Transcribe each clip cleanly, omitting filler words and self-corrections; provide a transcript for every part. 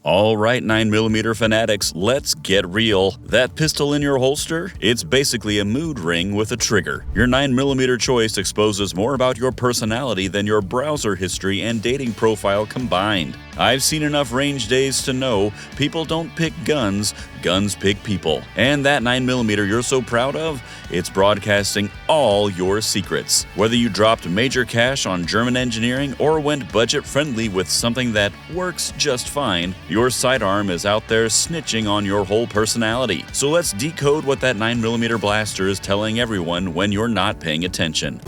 All right, 9mm fanatics, let's get real. That pistol in your holster? It's basically a mood ring with a trigger. Your 9mm choice exposes more about your personality than your browser history and dating profile combined. I've seen enough range days to know people don't pick guns, guns pick people. And that 9mm you're so proud of? It's broadcasting all your secrets. Whether you dropped major cash on German engineering or went budget-friendly with something that works just fine, your sidearm is out there snitching on your whole personality. So let's decode what that 9mm blaster is telling everyone when you're not paying attention.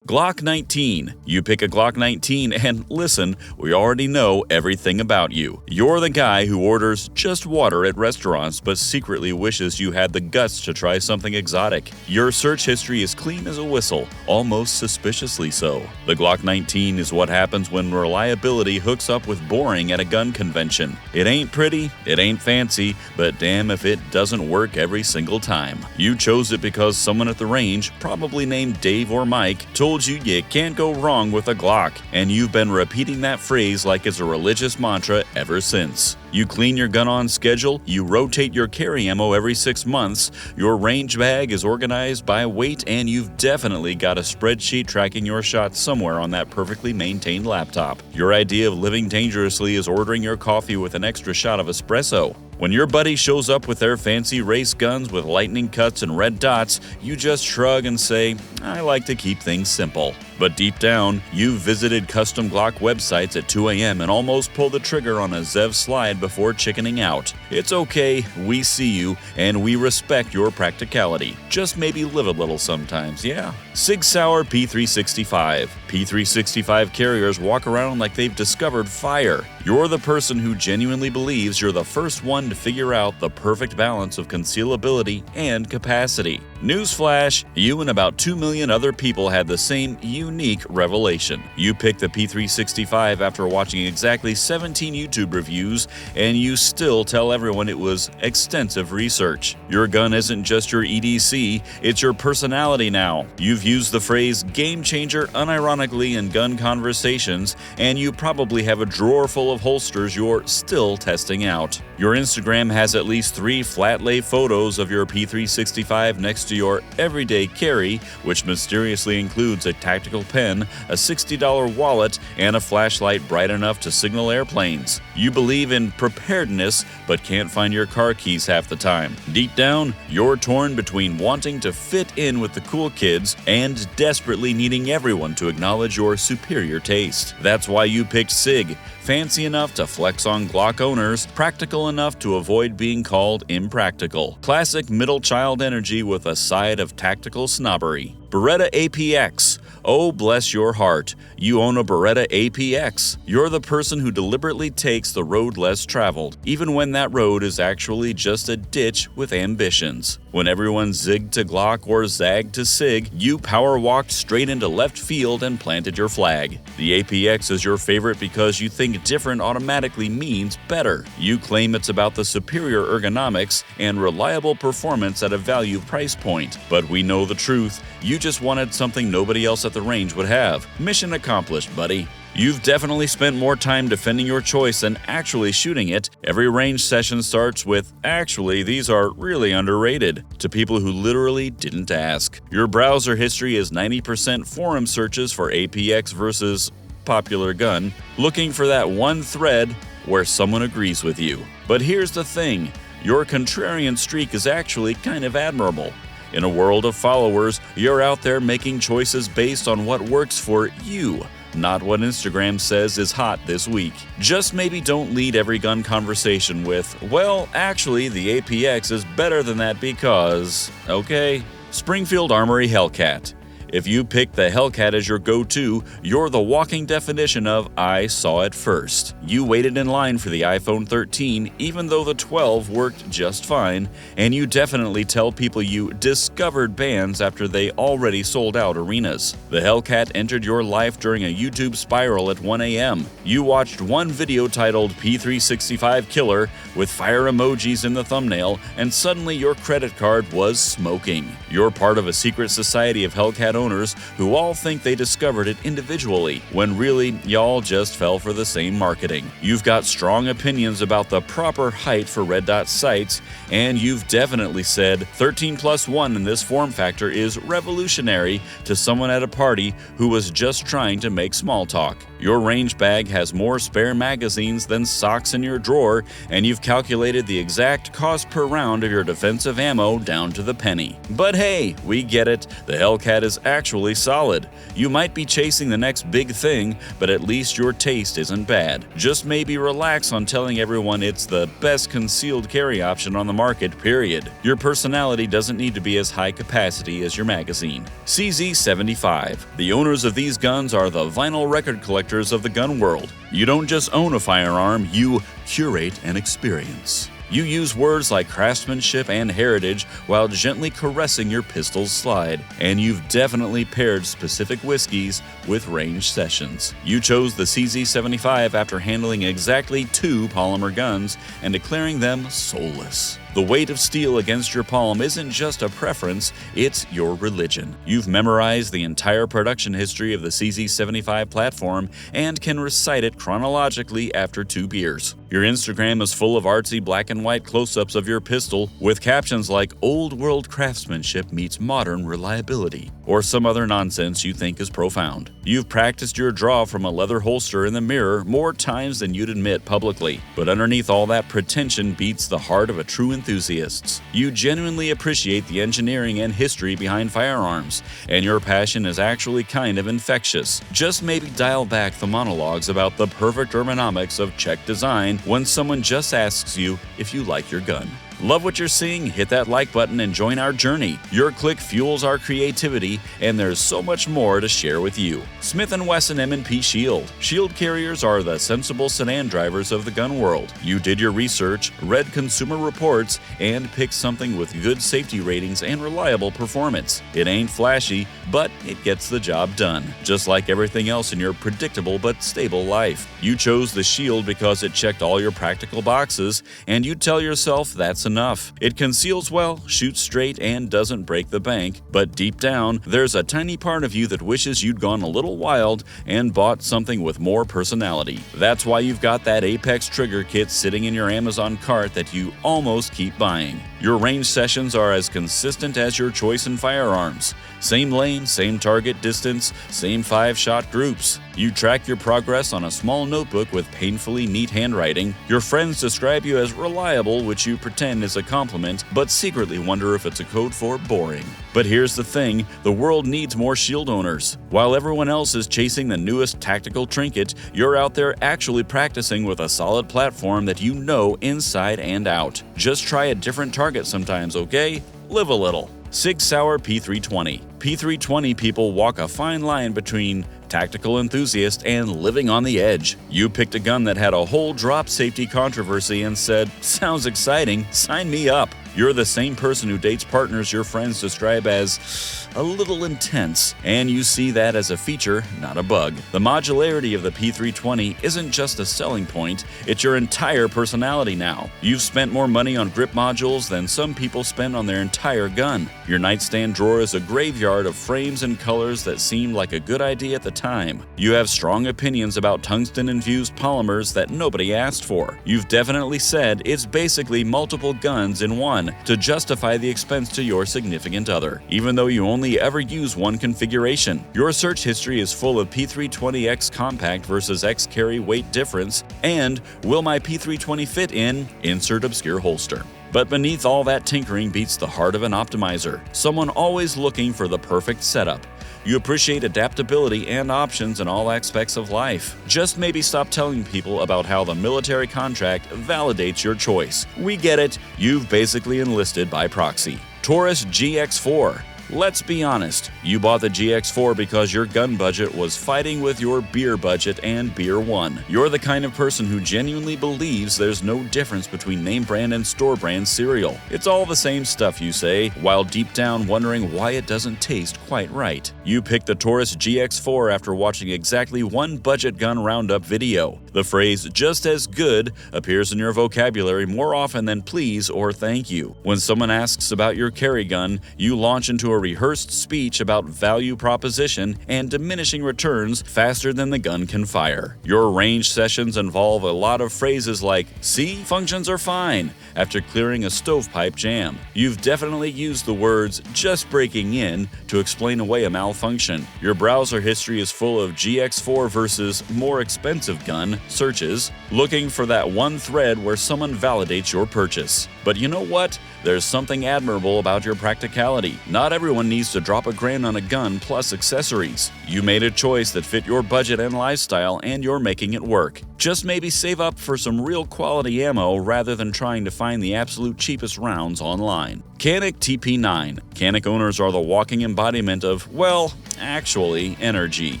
Glock 19. You pick a Glock 19 and listen, we already know everything about you. You're the guy who orders just water at restaurants but secretly wishes you had the guts to try something exotic. Your search history is clean as a whistle, almost suspiciously so. The Glock 19 is what happens when reliability hooks up with boring at a gun convention. It ain't pretty, it ain't fancy, but damn if it doesn't work every single time. You chose it because someone at the range, probably named Dave or Mike, told you can't go wrong with a Glock, and you've been repeating that phrase like it's a religious mantra ever since. You clean your gun on schedule, you rotate your carry ammo every 6 months, your range bag is organized by weight, and you've definitely got a spreadsheet tracking your shots somewhere on that perfectly maintained laptop. Your idea of living dangerously is ordering your coffee with an extra shot of espresso. When your buddy shows up with their fancy race guns with lightning cuts and red dots, you just shrug and say, I like to keep things simple. But deep down, you've visited custom Glock websites at 2 a.m. and almost pulled the trigger on a Zev slide before chickening out. It's okay, we see you, and we respect your practicality. Just maybe live a little sometimes, yeah? Sig Sauer P365. P365 carriers walk around like they've discovered fire. You're the person who genuinely believes you're the first one to figure out the perfect balance of concealability and capacity. Newsflash, you and about 2 million other people had the same unique revelation. You picked the P365 after watching exactly 17 YouTube reviews, and you still tell everyone it was extensive research. Your gun isn't just your EDC, it's your personality now. You've used the phrase game changer unironically in gun conversations, and you probably have a drawer full of holsters you're still testing out. Your Instagram has at least 3 flat lay photos of your P365 next to your everyday carry, which mysteriously includes a tactical pen, a $60 wallet, and a flashlight bright enough to signal airplanes. You believe in preparedness, but can't find your car keys half the time. Deep down, you're torn between wanting to fit in with the cool kids and desperately needing everyone to acknowledge your superior taste. That's why you picked SIG. Fancy enough to flex on Glock owners, practical enough to avoid being called impractical. Classic middle child energy with a side of tactical snobbery. Beretta APX. Oh, bless your heart. You own a Beretta APX. You're the person who deliberately takes the road less traveled, even when that road is actually just a ditch with ambitions. When everyone zigged to Glock or zagged to SIG, you power walked straight into left field and planted your flag. The APX is your favorite because you think different automatically means better. You claim it's about the superior ergonomics and reliable performance at a value price point. But we know the truth. You just wanted something nobody else at the range would have. Mission accomplished, buddy. You've definitely spent more time defending your choice than actually shooting it. Every range session starts with, actually, these are really underrated, to people who literally didn't ask. Your browser history is 90% forum searches for APX versus popular gun, looking for that one thread where someone agrees with you. But here's the thing, your contrarian streak is actually kind of admirable. In a world of followers, you're out there making choices based on what works for you, not what Instagram says is hot this week. Just maybe don't lead every gun conversation with, well, actually, the APX is better than that because, okay? Springfield Armory Hellcat. If you pick the Hellcat as your go-to, you're the walking definition of "I saw it first." You waited in line for the iPhone 13 even though the 12 worked just fine, and you definitely tell people you discovered bands after they already sold out arenas. The Hellcat entered your life during a YouTube spiral at 1 a.m. You watched one video titled P365 Killer with fire emojis in the thumbnail, and suddenly your credit card was smoking. You're part of a secret society of Hellcat owners who all think they discovered it individually, when really y'all just fell for the same marketing. You've got strong opinions about the proper height for red dot sights, and you've definitely said 13+1 in this form factor is revolutionary to someone at a party who was just trying to make small talk. Your range bag has more spare magazines than socks in your drawer, and you've calculated the exact cost per round of your defensive ammo down to the penny. But hey, we get it, the Hellcat is actually solid. You might be chasing the next big thing, but at least your taste isn't bad. Just maybe relax on telling everyone it's the best concealed carry option on the market, period. Your personality doesn't need to be as high capacity as your magazine. CZ75. The owners of these guns are the vinyl record collectors of the gun world. You don't just own a firearm, you curate an experience. You use words like craftsmanship and heritage while gently caressing your pistol's slide, and you've definitely paired specific whiskeys with range sessions. You chose the CZ75 after handling exactly 2 polymer guns and declaring them soulless. The weight of steel against your palm isn't just a preference, it's your religion. You've memorized the entire production history of the CZ75 platform and can recite it chronologically after 2 beers. Your Instagram is full of artsy black and white close-ups of your pistol with captions like "old world craftsmanship meets modern reliability," or some other nonsense you think is profound. You've practiced your draw from a leather holster in the mirror more times than you'd admit publicly, but underneath all that pretension beats the heart of a true enthusiast. You genuinely appreciate the engineering and history behind firearms, and your passion is actually kind of infectious. Just maybe dial back the monologues about the perfect ergonomics of Czech design when someone just asks you if you like your gun. Love what you're seeing? Hit that like button and join our journey. Your click fuels our creativity, and there's so much more to share with you. Smith & Wesson M&P Shield. Shield carriers are the sensible sedan drivers of the gun world. You did your research, read consumer reports, and picked something with good safety ratings and reliable performance. It ain't flashy, but it gets the job done, just like everything else in your predictable but stable life. You chose the Shield because it checked all your practical boxes, and you tell yourself that's enough. It conceals well, shoots straight, and doesn't break the bank, but deep down, there's a tiny part of you that wishes you'd gone a little wild and bought something with more personality. That's why you've got that Apex trigger kit sitting in your Amazon cart that you almost keep buying. Your range sessions are as consistent as your choice in firearms. Same lane, same target distance, same 5-shot groups. You track your progress on a small notebook with painfully neat handwriting. Your friends describe you as reliable, which you pretend is a compliment, but secretly wonder if it's a code for boring. But here's the thing, the world needs more Shield owners. While everyone else is chasing the newest tactical trinket, you're out there actually practicing with a solid platform that you know inside and out. Just try a different target sometimes, okay? Live a little. Sig Sauer P320. P320 people walk a fine line between tactical enthusiast and living on the edge. You picked a gun that had a whole drop safety controversy and said, "Sounds exciting, sign me up." You're the same person who dates partners your friends describe as a little intense, and you see that as a feature, not a bug. The modularity of the P320 isn't just a selling point, it's your entire personality now. You've spent more money on grip modules than some people spend on their entire gun. Your nightstand drawer is a graveyard of frames and colors that seemed like a good idea at the time. You have strong opinions about tungsten-infused polymers that nobody asked for. You've definitely said it's basically multiple guns in one to justify the expense to your significant other, even though you only ever use one configuration. Your search history is full of P320X compact versus X carry weight difference, and will my P320 fit in? Insert obscure holster. But beneath all that tinkering beats the heart of an optimizer, someone always looking for the perfect setup. You appreciate adaptability and options in all aspects of life. Just maybe stop telling people about how the military contract validates your choice. We get it, you've basically enlisted by proxy. Taurus GX4. Let's be honest, you bought the GX4 because your gun budget was fighting with your beer budget and beer won. You're the kind of person who genuinely believes there's no difference between name brand and store brand cereal. It's all the same stuff, you say, while deep down wondering why it doesn't taste quite right. You picked the Taurus GX4 after watching exactly one budget gun roundup video. The phrase "just as good" appears in your vocabulary more often than please or thank you. When someone asks about your carry gun, you launch into a rehearsed speech about value proposition and diminishing returns faster than the gun can fire. Your range sessions involve a lot of phrases like, "See, functions are fine," after clearing a stovepipe jam. You've definitely used the words "just breaking in" to explain away a malfunction. Your browser history is full of GX4 versus more expensive gun searches, looking for that one thread where someone validates your purchase. But you know what? There's something admirable about your practicality. Not everyone needs to drop $1,000 on a gun plus accessories. You made a choice that fit your budget and lifestyle, and you're making it work. Just maybe save up for some real quality ammo rather than trying to find the absolute cheapest rounds online. Canik TP9. Canik owners are the walking embodiment of, well, actually, energy.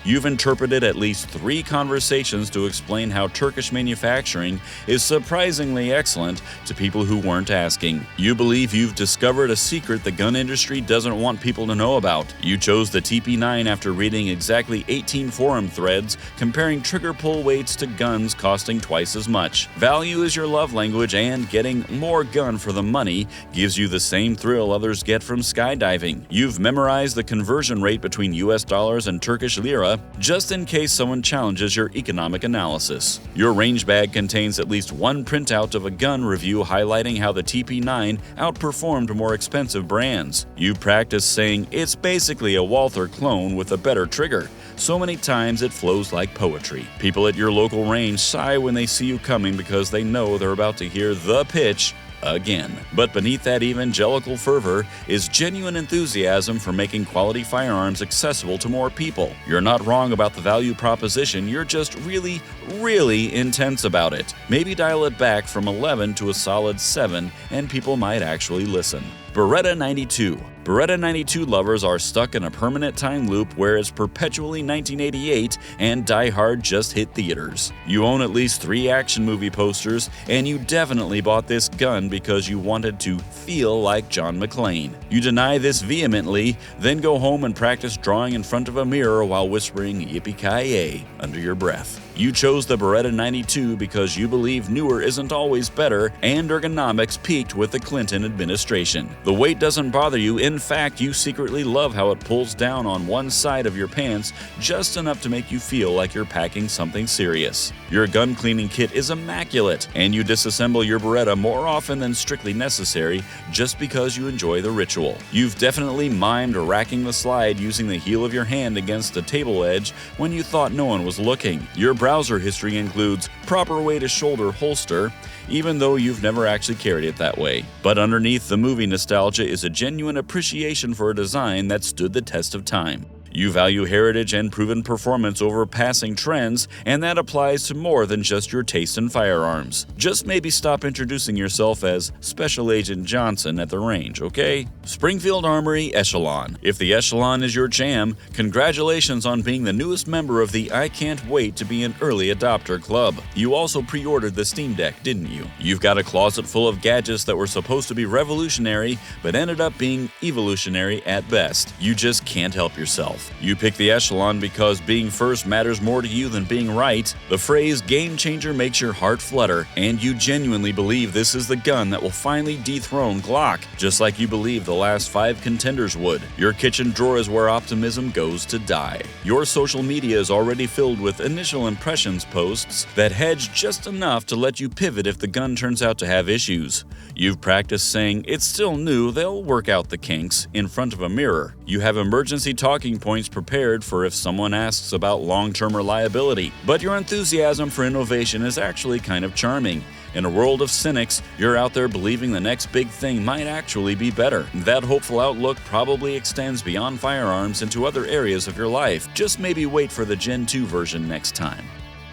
You've interpreted at least 3 conversations to explain how Turkish manufacturing is surprisingly excellent to people who weren't asking. You believe you've discovered a secret the gun industry doesn't want people to know about. You chose the TP9 after reading exactly 18 forum threads comparing trigger pull weights to guns costing twice as much. Value is your love language, and getting more gun for the money gives you the same thrill others get from skydiving. You've memorized the conversion rate between US dollars and Turkish lira just in case someone challenges your economic analysis. Your range bag contains at least one printout of a gun review highlighting how the TP9 outperformed more expensive brands. You practice saying it's basically a Walther clone with a better trigger. So many times it flows like poetry. People at your local range sigh when they see you coming because they know they're about to hear the pitch again. But beneath that evangelical fervor is genuine enthusiasm for making quality firearms accessible to more people. You're not wrong about the value proposition, you're just really, really intense about it. Maybe dial it back from 11 to a solid 7 and people might actually listen. Beretta 92. Beretta 92 lovers are stuck in a permanent time loop where it's perpetually 1988 and Die Hard just hit theaters. You own at least 3 action movie posters, and you definitely bought this gun because you wanted to feel like John McClane. You deny this vehemently, then go home and practice drawing in front of a mirror while whispering "Yippee-ki-yay" under your breath. You chose the Beretta 92 because you believe newer isn't always better, and ergonomics peaked with the Clinton administration. The weight doesn't bother you. In fact, you secretly love how it pulls down on one side of your pants just enough to make you feel like you're packing something serious. Your gun cleaning kit is immaculate, and you disassemble your Beretta more often than strictly necessary just because you enjoy the ritual. You've definitely mimed racking the slide using the heel of your hand against a table edge when you thought no one was looking. Your browser history includes proper way to shoulder holster, even though you've never actually carried it that way. But underneath the movie nostalgia is a genuine appreciation for a design that stood the test of time. You value heritage and proven performance over passing trends, and that applies to more than just your taste in firearms. Just maybe stop introducing yourself as Special Agent Johnson at the range, okay? Springfield Armory Echelon. If the Echelon is your jam, congratulations on being the newest member of the I Can't Wait to Be an Early Adopter Club. You also pre-ordered the Steam Deck, didn't you? You've got a closet full of gadgets that were supposed to be revolutionary, but ended up being evolutionary at best. You just can't help yourself. You pick the Echelon because being first matters more to you than being right. The phrase "game changer" makes your heart flutter, and you genuinely believe this is the gun that will finally dethrone Glock, just like you believe the last 5 contenders would. Your kitchen drawer is where optimism goes to die. Your social media is already filled with initial impressions posts that hedge just enough to let you pivot if the gun turns out to have issues. You've practiced saying "it's still new, they'll work out the kinks" in front of a mirror. You have emergency talking points prepared for if someone asks about long-term reliability, but your enthusiasm for innovation is actually kind of charming. In a world of cynics, you're out there believing the next big thing might actually be better. That hopeful outlook probably extends beyond firearms into other areas of your life. Just maybe wait for the Gen 2 version next time.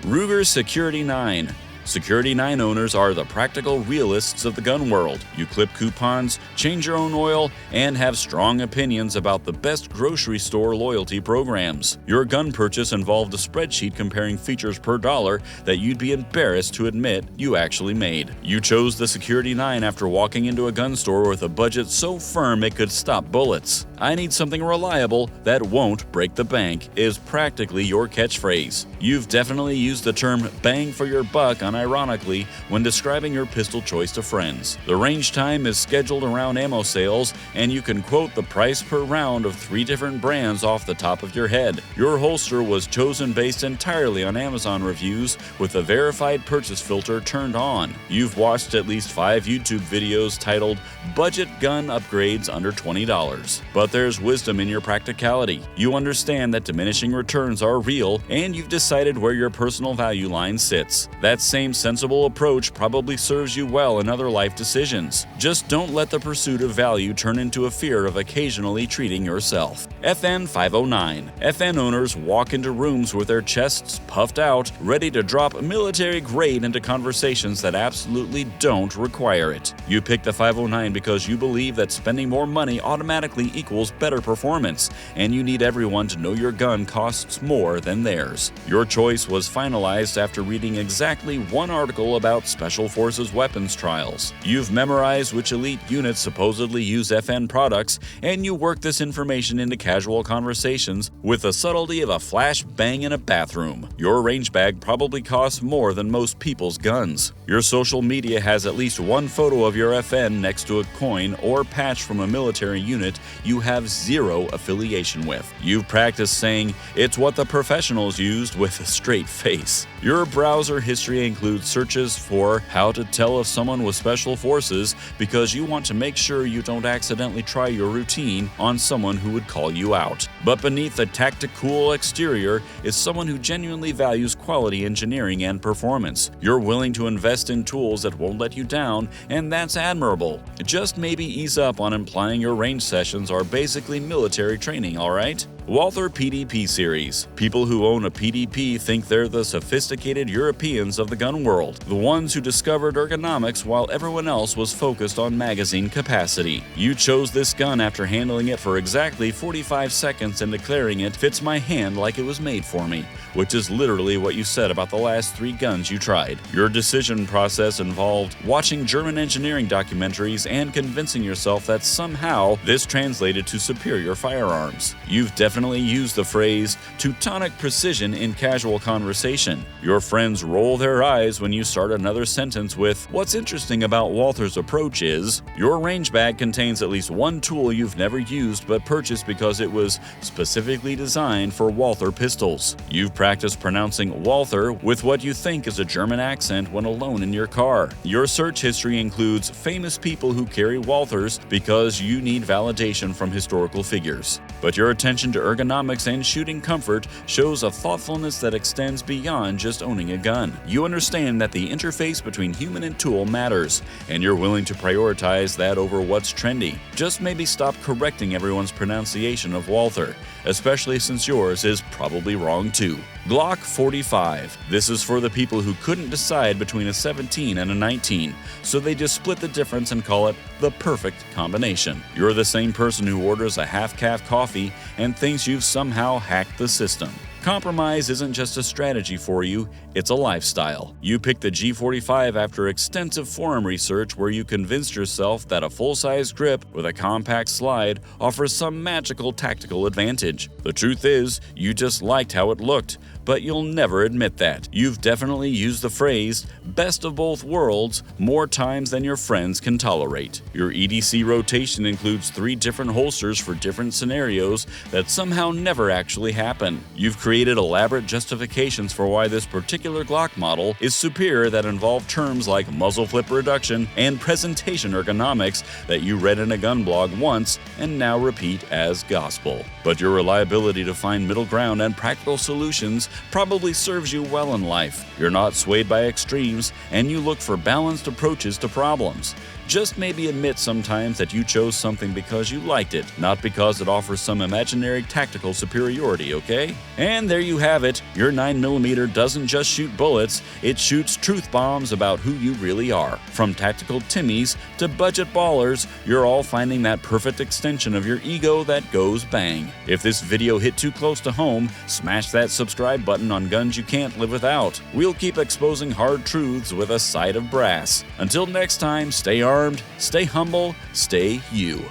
Ruger Security 9. Security 9 owners are the practical realists of the gun world. You clip coupons, change your own oil, and have strong opinions about the best grocery store loyalty programs. Your gun purchase involved a spreadsheet comparing features per dollar that you'd be embarrassed to admit you actually made. You chose the Security 9 after walking into a gun store with a budget so firm it could stop bullets. "I need something reliable that won't break the bank" is practically your catchphrase. You've definitely used the term "bang for your buck" unironically when describing your pistol choice to friends. The range time is scheduled around ammo sales, and you can quote the price per round of 3 different brands off the top of your head. Your holster was chosen based entirely on Amazon reviews with the verified purchase filter turned on. You've watched at least 5 YouTube videos titled "Budget Gun Upgrades Under $20." But there's wisdom in your practicality. You understand that diminishing returns are real, and you've decided where your personal value line sits. That same sensible approach probably serves you well in other life decisions. Just don't let the pursuit of value turn into a fear of occasionally treating yourself. FN 509. FN owners walk into rooms with their chests puffed out, ready to drop military grade into conversations that absolutely don't require it. You pick the 509 because you believe that spending more money automatically equals better performance, and you need everyone to know your gun costs more than theirs. Your choice was finalized after reading exactly one article about Special Forces weapons trials. You've memorized which elite units supposedly use FN products, and you work this information into casual conversations with the subtlety of a flash bang in a bathroom. Your range bag probably costs more than most people's guns. Your social media has at least one photo of your FN next to a coin or patch from a military unit you have zero affiliation with. You've practiced saying, "It's what the professionals used," with a straight face. Your browser history includes searches for how to tell if someone was Special Forces because you want to make sure you don't accidentally try your routine on someone who would call you out. But beneath the tactical exterior is someone who genuinely values quality engineering and performance. You're willing to invest in tools that won't let you down, and that's admirable. Just maybe ease up on implying your range sessions are basically military training, alright? Walther PDP Series. People who own a PDP think they're the sophisticated Europeans of the gun world, the ones who discovered ergonomics while everyone else was focused on magazine capacity. You chose this gun after handling it for exactly 45 seconds and declaring it fits my hand like it was made for me, which is literally what you said about the last 3 guns you tried. Your decision process involved watching German engineering documentaries and convincing yourself that somehow this translated to superior firearms. You've definitely use the phrase Teutonic precision in casual conversation. Your friends roll their eyes when you start another sentence with, "What's interesting about Walther's approach is," your range bag contains at least one tool you've never used but purchased because it was specifically designed for Walther pistols. You've practiced pronouncing Walther with what you think is a German accent when alone in your car. Your search history includes famous people who carry Walthers because you need validation from historical figures. But your attention to ergonomics and shooting comfort shows a thoughtfulness that extends beyond just owning a gun. You understand that the interface between human and tool matters, and you're willing to prioritize that over what's trendy. Just maybe stop correcting everyone's pronunciation of Walther, especially since yours is probably wrong too. Glock 45. This is for the people who couldn't decide between a 17 and a 19, so they just split the difference and call it the perfect combination. You're the same person who orders a half-calf coffee and thinks you've somehow hacked the system. Compromise isn't just a strategy for you, it's a lifestyle. You picked the G45 after extensive forum research where you convinced yourself that a full-size grip with a compact slide offers some magical tactical advantage. The truth is, you just liked how it looked, but you'll never admit that. You've definitely used the phrase, "best of both worlds," more times than your friends can tolerate. Your EDC rotation includes 3 different holsters for different scenarios that somehow never actually happen. You've created elaborate justifications for why this particular Glock model is superior that involve terms like muzzle flip reduction and presentation ergonomics that you read in a gun blog once and now repeat as gospel. But your reliability to find middle ground and practical solutions probably serves you well in life. You're not swayed by extremes, and you look for balanced approaches to problems. Just maybe admit sometimes that you chose something because you liked it, not because it offers some imaginary tactical superiority, okay? And there you have it. Your 9mm doesn't just shoot bullets, it shoots truth bombs about who you really are. From tactical Timmies to budget ballers, you're all finding that perfect extension of your ego that goes bang. If this video hit too close to home, smash that subscribe button on guns you can't live without. We'll keep exposing hard truths with a side of brass. Until next time, stay armed, stay humble, stay you.